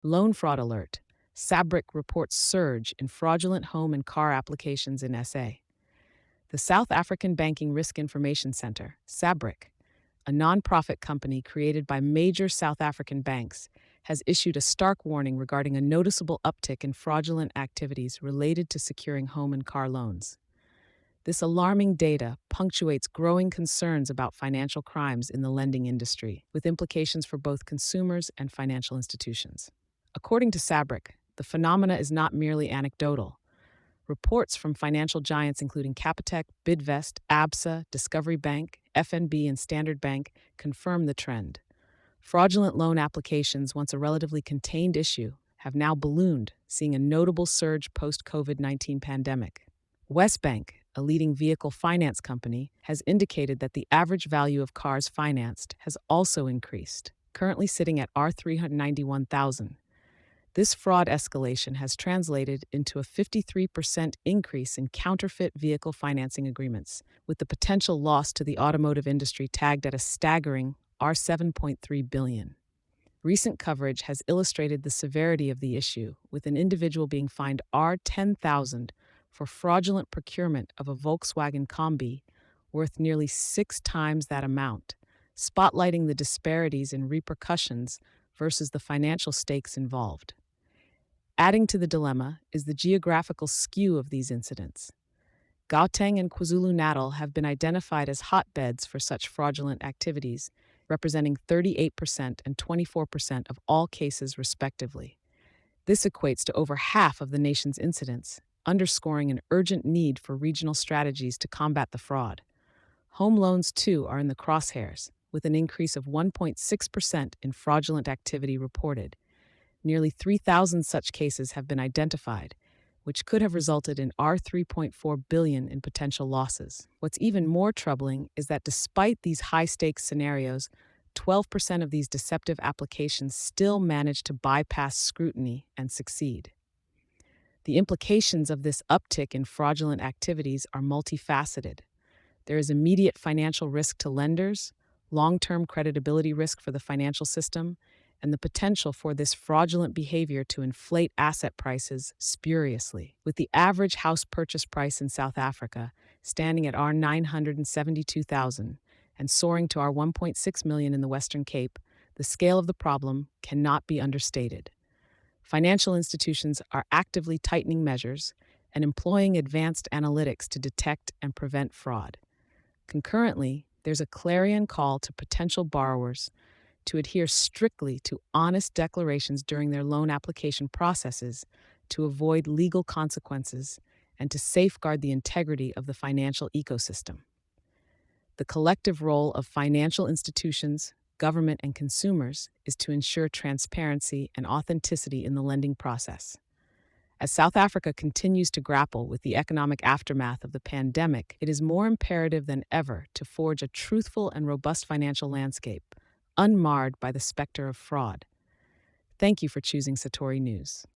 Loan fraud alert. Sabric reports surge in fraudulent home and car applications in SA. The South African Banking Risk Information Center, Sabric, a nonprofit company created by major South African banks, has issued a stark warning regarding a noticeable uptick in fraudulent activities related to securing home and car loans. This alarming data punctuates growing concerns about financial crimes in the lending industry, with implications for both consumers and financial institutions. According to Sabric, the phenomena is not merely anecdotal. Reports from financial giants including Capitec, Bidvest, Absa, Discovery Bank, FNB, and Standard Bank confirm the trend. Fraudulent loan applications, once a relatively contained issue, have now ballooned, seeing a notable surge post-COVID-19 pandemic. Westbank, a leading vehicle finance company, has indicated that the average value of cars financed has also increased, currently sitting at R391,000. This fraud escalation has translated into a 53% increase in counterfeit vehicle financing agreements, with the potential loss to the automotive industry tagged at a staggering R7.3 billion. Recent coverage has illustrated the severity of the issue, with an individual being fined R10,000 for fraudulent procurement of a Volkswagen Combi worth nearly 6 times that amount, spotlighting the disparities in repercussions versus the financial stakes involved. Adding to the dilemma is the geographical skew of these incidents. Gauteng and KwaZulu-Natal have been identified as hotbeds for such fraudulent activities, representing 38% and 24% of all cases respectively. This equates to over half of the nation's incidents, underscoring an urgent need for regional strategies to combat the fraud. Home loans, too, are in the crosshairs, with an increase of 1.6% in fraudulent activity reported. Nearly 3,000 such cases have been identified, which could have resulted in R3.4 billion in potential losses. What's even more troubling is that despite these high-stakes scenarios, 12% of these deceptive applications still manage to bypass scrutiny and succeed. The implications of this uptick in fraudulent activities are multifaceted. There is immediate financial risk to lenders, long-term creditability risk for the financial system, and the potential for this fraudulent behavior to inflate asset prices spuriously. With the average house purchase price in South Africa standing at R972,000 and soaring to R1.6 million in the Western Cape, the scale of the problem cannot be understated. Financial institutions are actively tightening measures and employing advanced analytics to detect and prevent fraud. Concurrently, there's a clarion call to potential borrowers to adhere strictly to honest declarations during their loan application processes to avoid legal consequences and to safeguard the integrity of the financial ecosystem. The collective role of financial institutions, government, and consumers is to ensure transparency and authenticity in the lending process. As South Africa continues to grapple with the economic aftermath of the pandemic, it is more imperative than ever to forge a truthful and robust financial landscape, unmarred by the specter of fraud. Thank you for choosing Satori News.